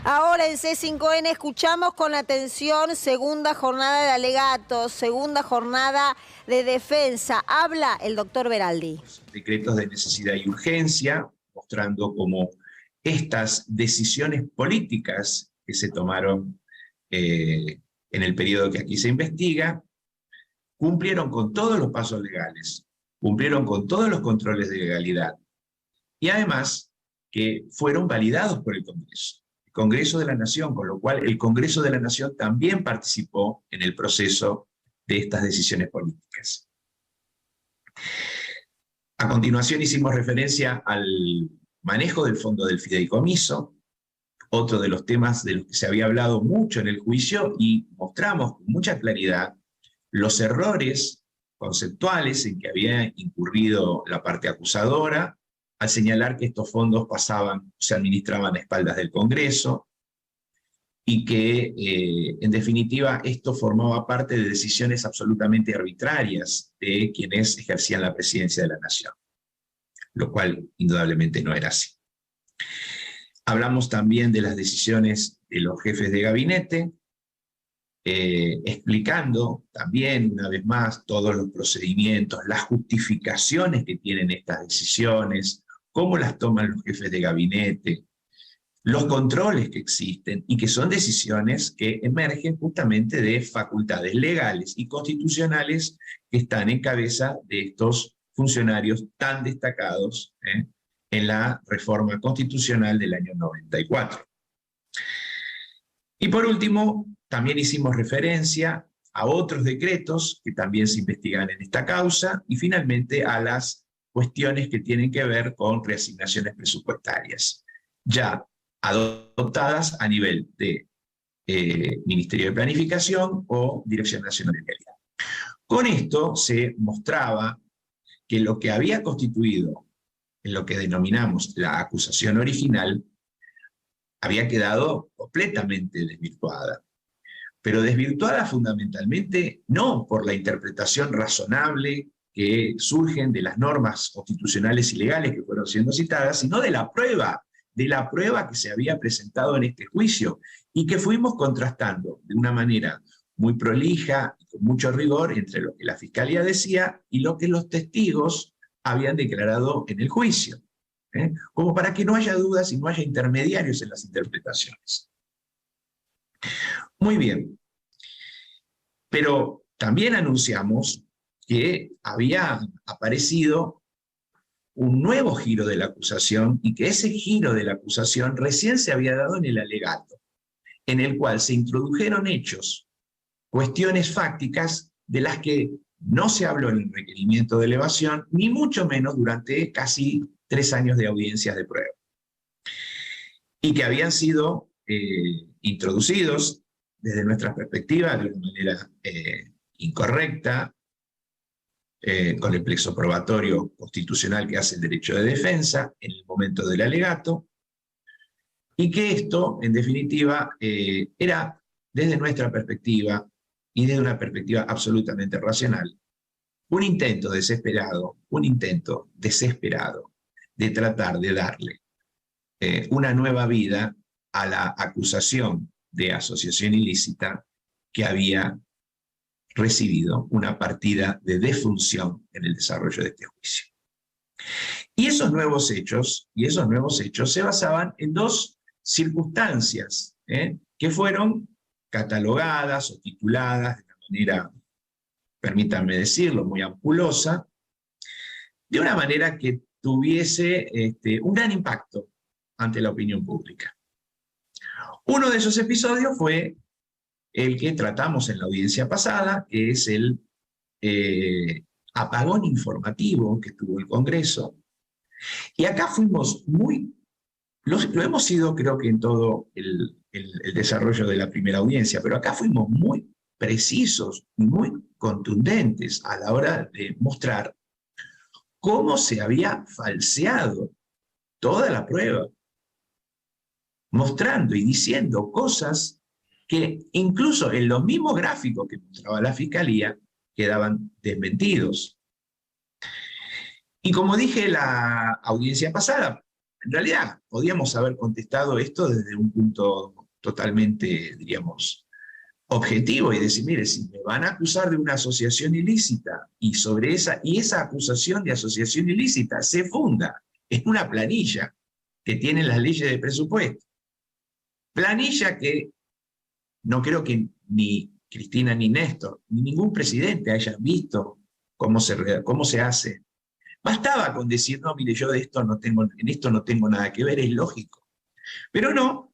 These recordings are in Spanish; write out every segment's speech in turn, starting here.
Ahora en C5N escuchamos con atención segunda jornada de alegatos, segunda jornada de defensa. Habla el doctor Beraldi. Decretos de necesidad y urgencia, mostrando cómo estas decisiones políticas que se tomaron en el periodo que aquí se investiga, cumplieron con todos los pasos legales, cumplieron con todos los controles de legalidad y además que fueron validados por el Congreso de la Nación, con lo cual el Congreso de la Nación también participó en el proceso de estas decisiones políticas. A continuación hicimos referencia al manejo del fondo del fideicomiso, otro de los temas de los que se había hablado mucho en el juicio, y mostramos con mucha claridad los errores conceptuales en que había incurrido la parte acusadora al señalar que estos fondos se administraban a espaldas del Congreso y que, en definitiva, esto formaba parte de decisiones absolutamente arbitrarias de quienes ejercían la presidencia de la Nación, lo cual indudablemente no era así. Hablamos también de las decisiones de los jefes de gabinete, explicando también, una vez más, todos los procedimientos, las justificaciones que tienen estas decisiones, cómo las toman los jefes de gabinete, los controles que existen y que son decisiones que emergen justamente de facultades legales y constitucionales que están en cabeza de estos funcionarios tan destacados en la reforma constitucional del año 94. Y por último, también hicimos referencia a otros decretos que también se investigan en esta causa y finalmente a las cuestiones que tienen que ver con reasignaciones presupuestarias, ya adoptadas a nivel de Ministerio de Planificación o Dirección Nacional de Vialidad. Con esto se mostraba que lo que había constituido en lo que denominamos la acusación original había quedado completamente desvirtuada, pero desvirtuada fundamentalmente no por la interpretación razonable que surgen de las normas constitucionales y legales que fueron siendo citadas, sino de la prueba que se había presentado en este juicio y que fuimos contrastando de una manera muy prolija y con mucho rigor entre lo que la Fiscalía decía y lo que los testigos habían declarado en el juicio, como para que no haya dudas y no haya intermediarios en las interpretaciones. Muy bien, pero también anunciamos que había aparecido un nuevo giro de la acusación y que ese giro de la acusación recién se había dado en el alegato, en el cual se introdujeron hechos, cuestiones fácticas de las que no se habló en el requerimiento de elevación, ni mucho menos durante casi 3 años de audiencias de prueba, y que habían sido introducidos desde nuestra perspectiva de una manera incorrecta, con el plexo probatorio constitucional que hace el derecho de defensa en el momento del alegato, y que esto, en definitiva, era, desde nuestra perspectiva, y desde una perspectiva absolutamente racional, un intento desesperado de tratar de darle una nueva vida a la acusación de asociación ilícita que había recibido una partida de defunción en el desarrollo de este juicio. Y esos nuevos hechos se basaban en 2 circunstancias que fueron catalogadas o tituladas de una manera, permítanme decirlo, muy ampulosa, de una manera que tuviese un gran impacto ante la opinión pública. Uno de esos episodios fue el que tratamos en la audiencia pasada, que es el apagón informativo que tuvo el Congreso. Y acá fuimos lo hemos sido creo que en todo el desarrollo de la primera audiencia, pero acá fuimos muy precisos y muy contundentes a la hora de mostrar cómo se había falseado toda la prueba, mostrando y diciendo cosas que incluso en los mismos gráficos que mostraba la Fiscalía quedaban desmentidos. Y como dije en la audiencia pasada, en realidad, podíamos haber contestado esto desde un punto totalmente, diríamos, objetivo y decir, mire, si me van a acusar de una asociación ilícita y esa acusación de asociación ilícita se funda en una planilla que tienen las leyes de presupuesto. Planilla que no creo que ni Cristina ni Néstor, ni ningún presidente hayan visto cómo se hace. Bastaba con decir, no, mire, yo en esto no tengo nada que ver, es lógico. Pero no.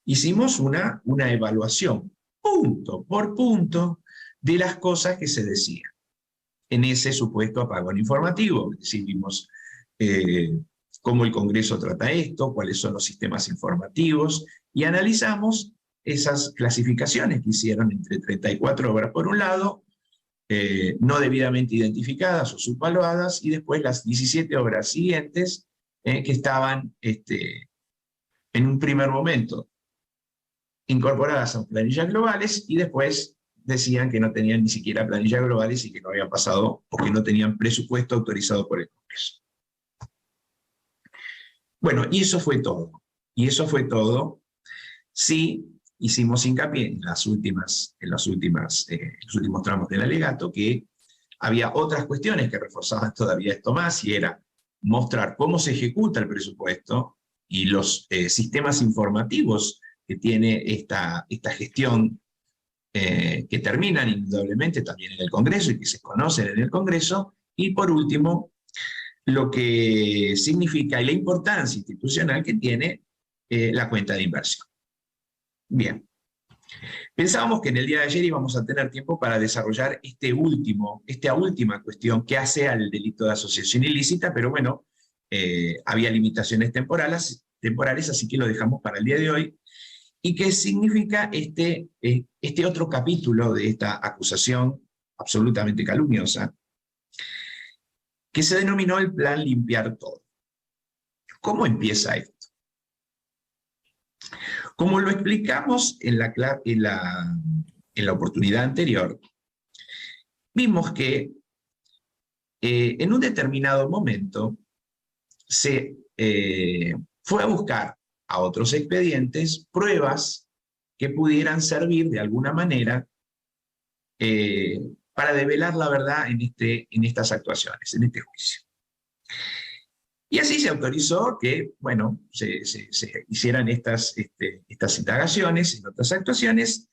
Hicimos una evaluación, punto por punto, de las cosas que se decían en ese supuesto apagón informativo. Es decir, vimos cómo el Congreso trata esto, cuáles son los sistemas informativos, y analizamos esas clasificaciones que hicieron entre 34 obras por un lado, no debidamente identificadas o subvaluadas, y después las 17 obras siguientes que estaban en un primer momento incorporadas a planillas globales, y después decían que no tenían ni siquiera planillas globales y que no habían pasado porque no tenían presupuesto autorizado por el Congreso. Bueno, y eso fue todo. Sí, hicimos hincapié en los últimos tramos del alegato que había otras cuestiones que reforzaban todavía esto más, y era mostrar cómo se ejecuta el presupuesto y los sistemas informativos que tiene esta gestión, que terminan indudablemente también en el Congreso y que se conocen en el Congreso, y por último, lo que significa y la importancia institucional que tiene la cuenta de inversión. Bien, pensábamos que en el día de ayer íbamos a tener tiempo para desarrollar esta última cuestión que hace al delito de asociación ilícita, pero bueno, había limitaciones temporales, así que lo dejamos para el día de hoy. ¿Y qué significa este otro capítulo de esta acusación absolutamente calumniosa, que se denominó el Plan Limpiar Todo? ¿Cómo empieza esto? Como lo explicamos en la oportunidad anterior, vimos que en un determinado momento se fue a buscar a otros expedientes pruebas que pudieran servir de alguna manera para develar la verdad en estas actuaciones, en este juicio. Y así se autorizó que, bueno, se hicieran estas indagaciones en otras actuaciones,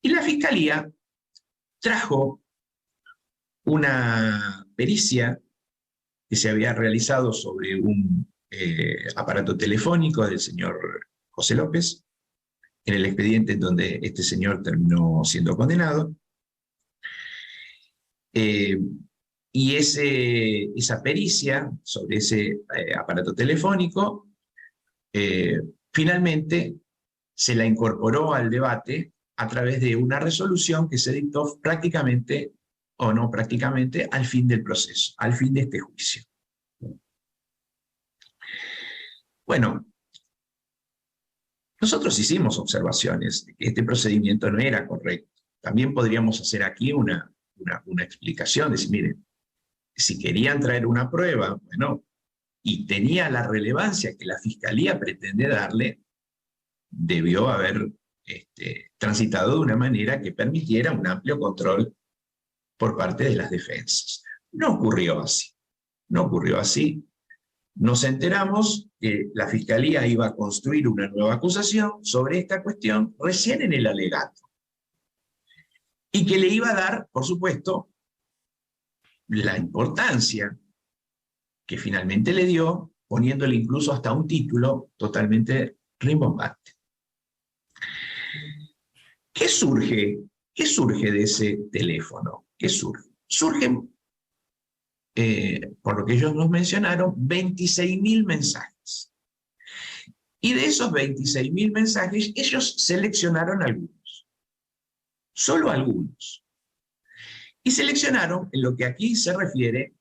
y la Fiscalía trajo una pericia que se había realizado sobre un aparato telefónico del señor José López, en el expediente en donde este señor terminó siendo condenado. Y esa pericia sobre ese aparato telefónico, finalmente se la incorporó al debate a través de una resolución que se dictó prácticamente, o no prácticamente, al fin del proceso, al fin de este juicio. Bueno, nosotros hicimos observaciones de que este procedimiento no era correcto. También podríamos hacer aquí una explicación, decir, miren, si querían traer una prueba, bueno, y tenía la relevancia que la Fiscalía pretende darle, debió haber transitado de una manera que permitiera un amplio control por parte de las defensas. No ocurrió así. Nos enteramos que la Fiscalía iba a construir una nueva acusación sobre esta cuestión recién en el alegato, y que le iba a dar, por supuesto, la importancia que finalmente le dio, poniéndole incluso hasta un título totalmente rimbombante. ¿Qué surge de ese teléfono? ¿Qué surge? Surgen, por lo que ellos nos mencionaron, 26.000 mensajes. Y de esos 26.000 mensajes, ellos seleccionaron algunos. Solo algunos. Y seleccionaron, en lo que aquí se refiere,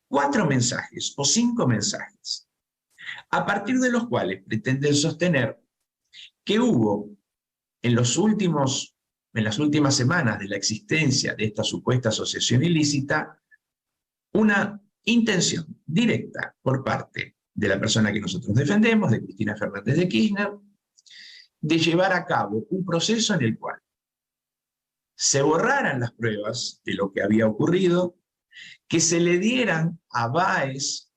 4 mensajes o 5 mensajes, a partir de los cuales pretenden sostener que hubo en las últimas semanas de la existencia de esta supuesta asociación ilícita una intención directa por parte de la persona que nosotros defendemos, de Cristina Fernández de Kirchner, de llevar a cabo un proceso en el cual se borraran las pruebas de lo que había ocurrido, que se le dieran a Báez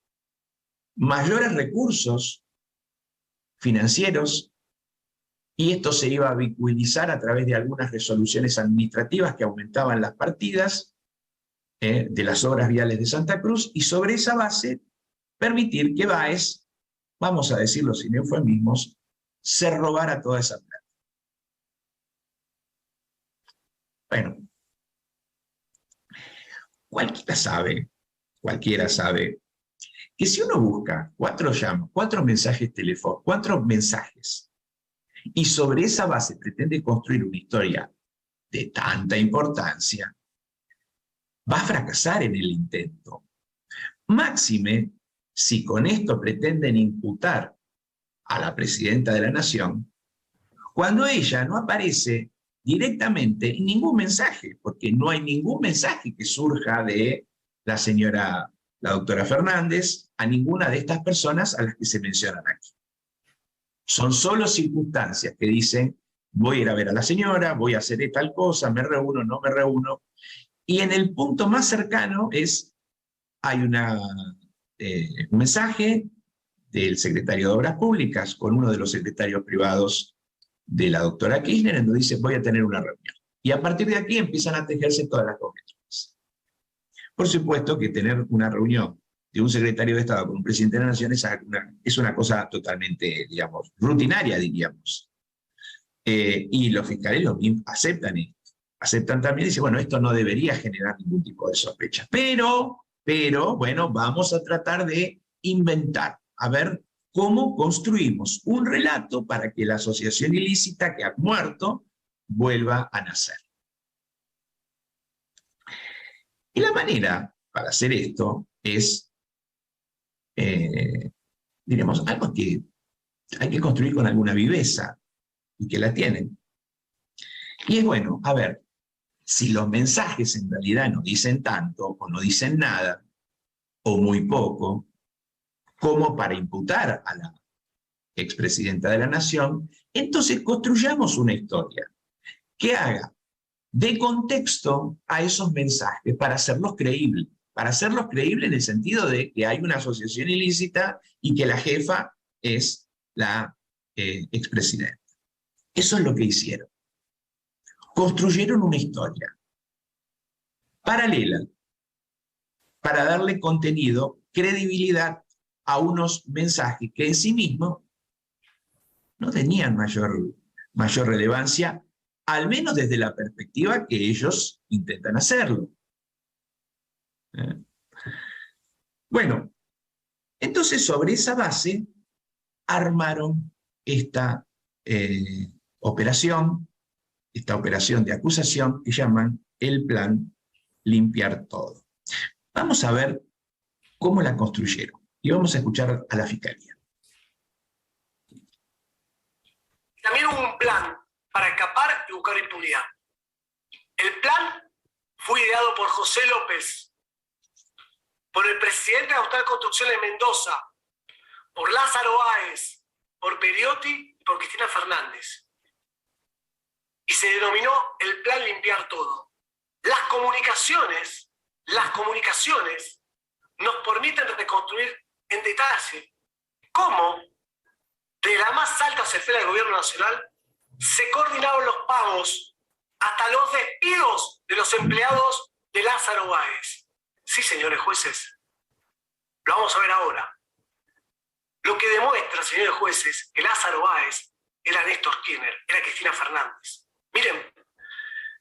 mayores recursos financieros, y esto se iba a vinculizar a través de algunas resoluciones administrativas que aumentaban las partidas de las obras viales de Santa Cruz, y sobre esa base permitir que Báez, vamos a decirlo sin eufemismos, se robara toda esa plata. Bueno, cualquiera sabe que si uno busca 4 mensajes telefónicos, 4 mensajes, y sobre esa base pretende construir una historia de tanta importancia, va a fracasar en el intento. Máxime si con esto pretenden imputar a la presidenta de la Nación, cuando ella no aparece directamente en ningún mensaje, porque no hay ningún mensaje que surja de la doctora Fernández, a ninguna de estas personas a las que se mencionan aquí. Son solo circunstancias que dicen, voy a ir a ver a la señora, voy a hacer tal cosa, me reúno, no me reúno, y en el punto más cercano hay un mensaje del secretario de Obras Públicas con uno de los secretarios privados de la doctora Kirchner, en donde dice, voy a tener una reunión. Y a partir de aquí empiezan a tejerse todas las conjeturas. Por supuesto que tener una reunión de un secretario de Estado con un presidente de la Nación es una cosa totalmente, digamos, rutinaria, diríamos. Y los fiscales aceptan esto. Aceptan también y dicen, bueno, esto no debería generar ningún tipo de sospecha. Pero, bueno, vamos a tratar de inventar, a ver cómo construimos un relato para que la asociación ilícita que ha muerto vuelva a nacer. Y la manera para hacer esto es, diremos, algo que hay que construir con alguna viveza, y que la tienen. Y es bueno, a ver, si los mensajes en realidad no dicen tanto, o no dicen nada, o muy poco, como para imputar a la expresidenta de la Nación, entonces construyamos una historia que haga de contexto a esos mensajes para hacerlos creíbles. Para hacerlos creíbles en el sentido de que hay una asociación ilícita y que la jefa es la expresidenta. Eso es lo que hicieron. Construyeron una historia paralela para darle contenido, credibilidad a unos mensajes que en sí mismos no tenían mayor relevancia, al menos desde la perspectiva que ellos intentan hacerlo. Bueno, entonces sobre esa base armaron esta operación de acusación que llaman el plan Limpiar Todo. Vamos a ver cómo la construyeron y vamos a escuchar a la Fiscalía. También hubo un plan para escapar y buscar impunidad. El plan fue ideado por José López, por el presidente de Austral Construcción de Mendoza, por Lázaro Báez, por Periotti y por Cristina Fernández. Y se denominó el plan Limpiar Todo. Las comunicaciones nos permiten reconstruir en detalle cómo, de la más alta esfera del gobierno nacional, se coordinaron los pagos hasta los despidos de los empleados de Lázaro Báez. Sí, señores jueces, lo vamos a ver ahora. Lo que demuestra, señores jueces, que Lázaro Báez era Néstor Kirchner, era Cristina Fernández. Miren,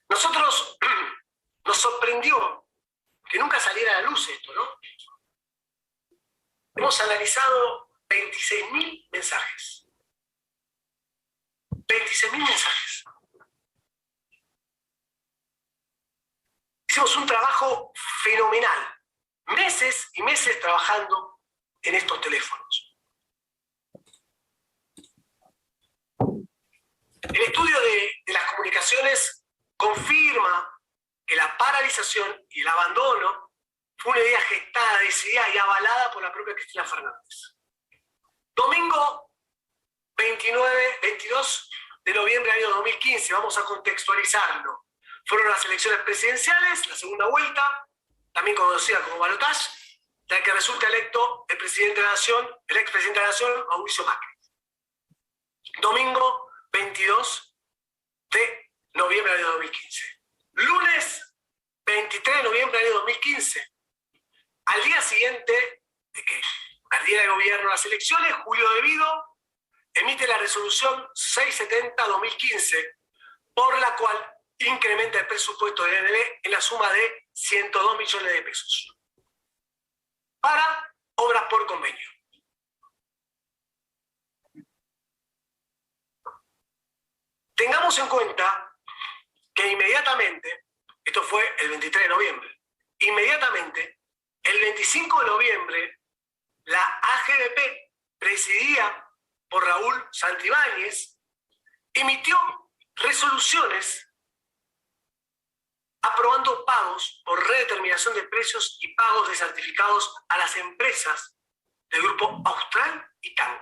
nosotros nos sorprendió que nunca saliera a la luz esto, ¿no? Hemos analizado 26.000 mensajes. 26.000 mensajes. Hicimos un trabajo fenomenal. Meses y meses trabajando en estos teléfonos. El estudio de las comunicaciones confirma que la paralización y el abandono fue una idea gestada decidida y avalada por la propia Cristina Fernández. Domingo 22 de noviembre del año 2015, vamos a contextualizarlo. Fueron las elecciones presidenciales, la segunda vuelta, también conocida como balotaje, de la que resulta electo el expresidente de la Nación, Mauricio Macri. Domingo 22 de noviembre del año 2015. Lunes 23 de noviembre del año 2015. Al día siguiente de que perdiera el gobierno las elecciones, Julio De Vido emite la resolución 670-2015, por la cual incrementa el presupuesto del ENB en la suma de 102 millones de pesos para obras por convenio. Tengamos en cuenta que inmediatamente, esto fue el 23 de noviembre, inmediatamente, el 25 de noviembre, la AGDP, presidida por Raúl Santibáñez, emitió resoluciones aprobando pagos por redeterminación de precios y pagos de certificados a las empresas del Grupo Austral y TAN.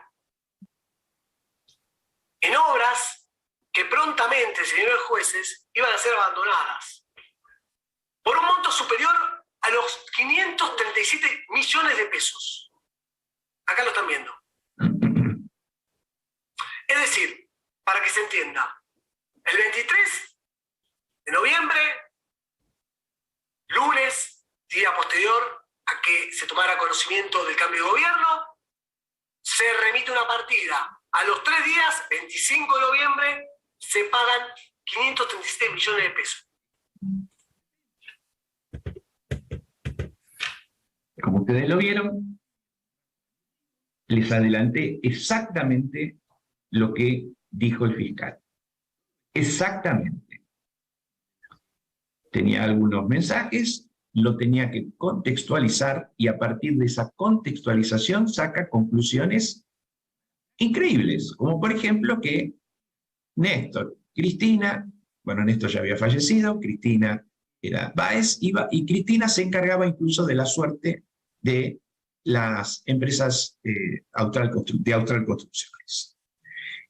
En obras que prontamente, señores jueces, iban a ser abandonadas por un monto superior a los 537 millones de pesos. Acá lo están viendo. Es decir, para que se entienda, el 23 de noviembre, lunes, día posterior a que se tomara conocimiento del cambio de gobierno, se remite una partida. A los 3 días, 25 de noviembre, se pagan 537 millones de pesos. Como ustedes lo vieron, les adelanté exactamente lo que dijo el fiscal. Exactamente. Tenía algunos mensajes, lo tenía que contextualizar y a partir de esa contextualización saca conclusiones increíbles, como por ejemplo que Cristina ya había fallecido, Cristina era Báez, y Cristina se encargaba incluso de la suerte de las empresas de Austral Construcciones.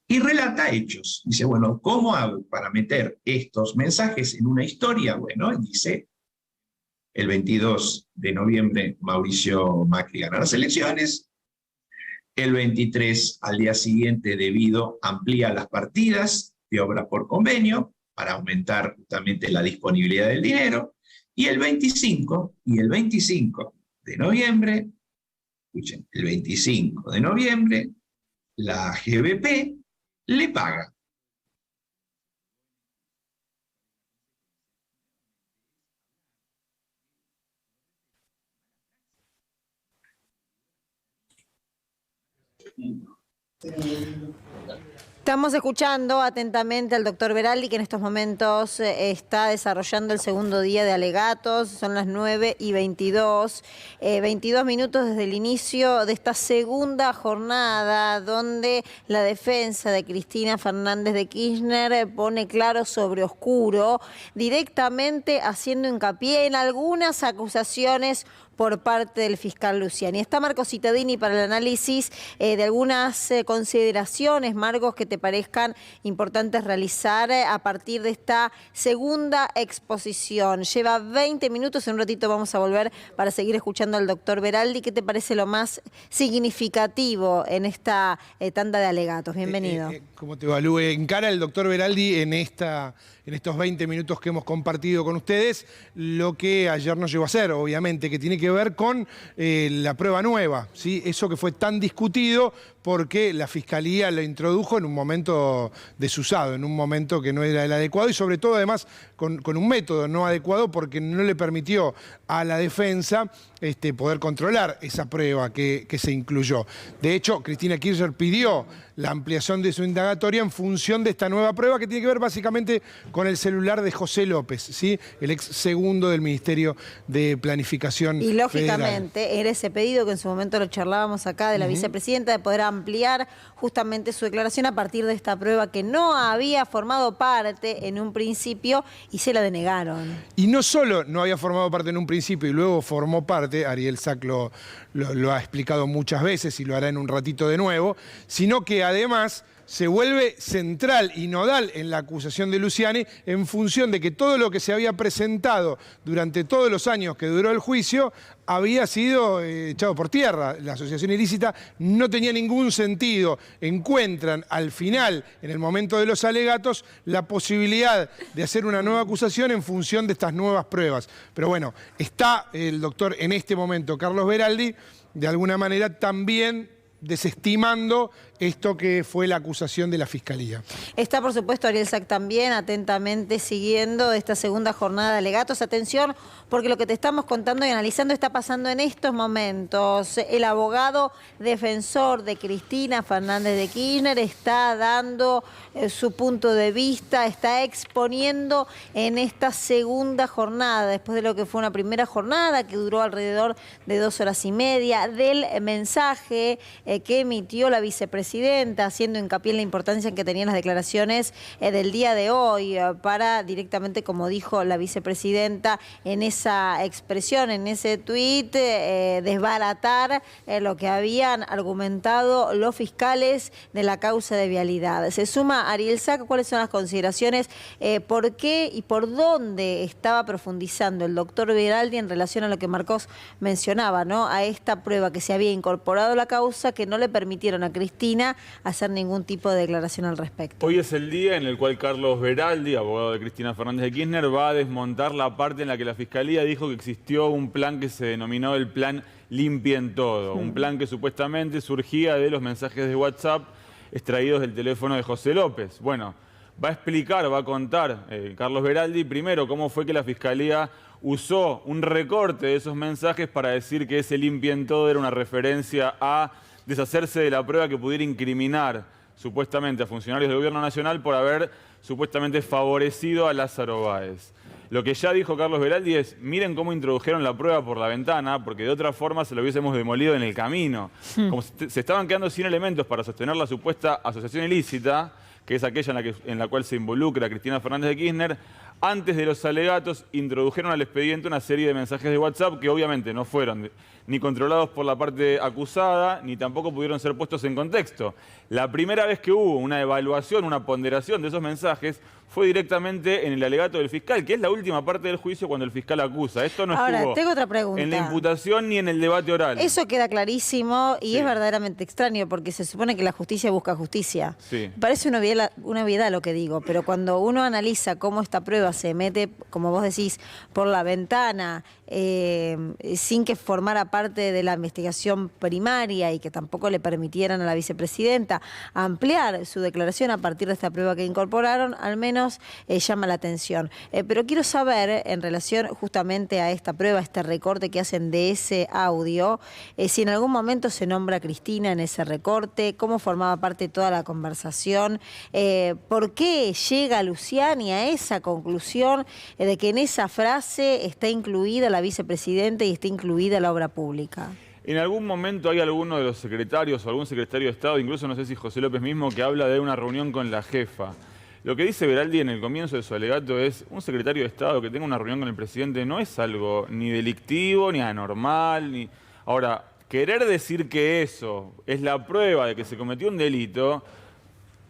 Y relata hechos. Dice, bueno, ¿cómo hago para meter estos mensajes en una historia? Bueno, dice, el 22 de noviembre Mauricio Macri gana las elecciones, el 23 al día siguiente De Vido amplía las partidas de obras por convenio para aumentar justamente la disponibilidad del dinero, y el 25 de noviembre, escuchen, el 25 de noviembre, la GBP le paga. Estamos escuchando atentamente al doctor Veraldi, que en estos momentos está desarrollando el segundo día de alegatos. Son las 9:22, 22 minutos desde el inicio de esta segunda jornada, donde la defensa de Cristina Fernández de Kirchner pone claro sobre oscuro, directamente haciendo hincapié en algunas acusaciones por parte del fiscal Luciani. Está Marco Cittadini para el análisis de algunas consideraciones, Marcos, que te parezcan importantes realizar a partir de esta segunda exposición. Lleva 20 minutos, en un ratito vamos a volver para seguir escuchando al doctor Veraldi. ¿Qué te parece lo más significativo en esta tanda de alegatos? Bienvenido. ¿Cómo te evalúe? Encara el doctor Veraldi en estos 20 minutos que hemos compartido con ustedes lo que ayer nos llevó a hacer, obviamente, que tiene que ver con la prueba nueva, ¿sí? Eso que fue tan discutido porque la Fiscalía lo introdujo en un momento desusado, en un momento que no era el adecuado y sobre todo además con un método no adecuado porque no le permitió a la defensa poder controlar esa prueba que se incluyó. De hecho, Cristina Kirchner pidió la ampliación de su indagatoria en función de esta nueva prueba que tiene que ver básicamente con el celular de José López, ¿sí? El ex segundo del Ministerio de Planificación Y lógicamente Federal. Era ese pedido que en su momento lo charlábamos acá de la vicepresidenta, de poder ampliar justamente su declaración a partir de esta prueba que no había formado parte en un principio y se la denegaron. Y no solo no había formado parte en un principio y luego formó parte, aparte Ariel Sack lo ha explicado muchas veces y lo hará en un ratito de nuevo, sino que además se vuelve central y nodal en la acusación de Luciani en función de que todo lo que se había presentado durante todos los años que duró el juicio había sido echado por tierra. La asociación ilícita no tenía ningún sentido. Encuentran al final, en el momento de los alegatos, la posibilidad de hacer una nueva acusación en función de estas nuevas pruebas. Pero bueno, está el doctor en este momento, Carlos Beraldi, de alguna manera también desestimando esto que fue la acusación de la Fiscalía. Está, por supuesto, Ariel Sack también atentamente siguiendo esta segunda jornada de alegatos. Atención, porque lo que te estamos contando y analizando está pasando en estos momentos. El abogado defensor de Cristina Fernández de Kirchner está dando su punto de vista, está exponiendo en esta segunda jornada, después de lo que fue una primera jornada que duró alrededor de 2 horas y media, del mensaje que emitió la vicepresidenta, haciendo hincapié en la importancia que tenían las declaraciones del día de hoy para directamente, como dijo la vicepresidenta en esa expresión, en ese tuit, desbaratar lo que habían argumentado los fiscales de la causa de vialidad. Se suma Ariel Sack. ¿Cuáles son las consideraciones? ¿Por qué y por dónde estaba profundizando el doctor Beraldi en relación a lo que Marcos mencionaba, ¿no? A esta prueba que se había incorporado a la causa, que no le permitieron a Cristina hacer ningún tipo de declaración al respecto? Hoy es el día en el cual Carlos Beraldi, abogado de Cristina Fernández de Kirchner, va a desmontar la parte en la que la Fiscalía dijo que existió un plan que se denominó el plan Limpien Todo. Un plan que supuestamente surgía de los mensajes de WhatsApp extraídos del teléfono de José López. Bueno, va a explicar, va a contar Carlos Beraldi primero cómo fue que la Fiscalía usó un recorte de esos mensajes para decir que ese Limpien Todo era una referencia a deshacerse de la prueba que pudiera incriminar supuestamente a funcionarios del Gobierno Nacional por haber supuestamente favorecido a Lázaro Báez. Lo que ya dijo Carlos Beraldi es, miren cómo introdujeron la prueba por la ventana, porque de otra forma se lo hubiésemos demolido en el camino. Como se estaban quedando sin elementos para sostener la supuesta asociación ilícita, que es aquella en la cual se involucra Cristina Fernández de Kirchner, antes de los alegatos introdujeron al expediente una serie de mensajes de WhatsApp que obviamente no fueron ni controlados por la parte acusada, ni tampoco pudieron ser puestos en contexto. La primera vez que hubo una evaluación, una ponderación de esos mensajes, fue directamente en el alegato del fiscal, que es la última parte del juicio cuando el fiscal acusa. Esto no estuvo tengo otra pregunta. En la imputación ni en el debate oral. Eso queda clarísimo y Sí. es verdaderamente extraño porque se supone que la justicia busca justicia. Sí. Parece una obviedad lo que digo, pero cuando uno analiza cómo esta prueba se mete, como vos decís, por la ventana, sin que formara parte de la investigación primaria y que tampoco le permitieran a la vicepresidenta ampliar su declaración a partir de esta prueba que incorporaron, al menos llama la atención. Pero quiero saber, en relación justamente a esta prueba, este recorte que hacen de ese audio, si en algún momento se nombra a Cristina en ese recorte, cómo formaba parte de toda la conversación, por qué llega Luciani a esa conclusión de que en esa frase está incluida la vicepresidenta y está incluida la obra pública. En algún momento hay alguno de los secretarios o algún secretario de Estado, incluso no sé si José López mismo, que habla de una reunión con la jefa. Lo que dice Beraldi en el comienzo de su alegato es un secretario de Estado que tenga una reunión con el presidente no es algo ni delictivo, ni anormal, ni... Ahora, querer decir que eso es la prueba de que se cometió un delito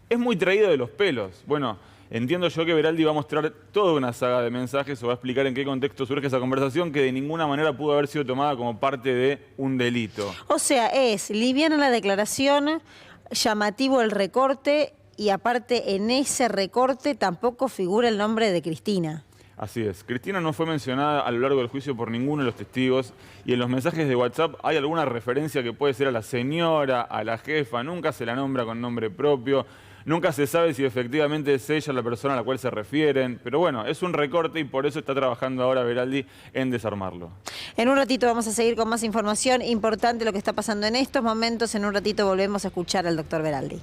es muy traído de los pelos. Bueno, entiendo yo que Beraldi va a mostrar toda una saga de mensajes o va a explicar en qué contexto surge esa conversación que de ninguna manera pudo haber sido tomada como parte de un delito. O sea, es liviana la declaración, llamativo el recorte y aparte en ese recorte tampoco figura el nombre de Cristina. Así es. Cristina no fue mencionada a lo largo del juicio por ninguno de los testigos y en los mensajes de WhatsApp hay alguna referencia que puede ser a la señora, a la jefa, nunca se la nombra con nombre propio, nunca se sabe si efectivamente es ella la persona a la cual se refieren, pero bueno, es un recorte y por eso está trabajando ahora Beraldi en desarmarlo. En un ratito vamos a seguir con más información importante lo que está pasando en estos momentos. En un ratito volvemos a escuchar al doctor Beraldi.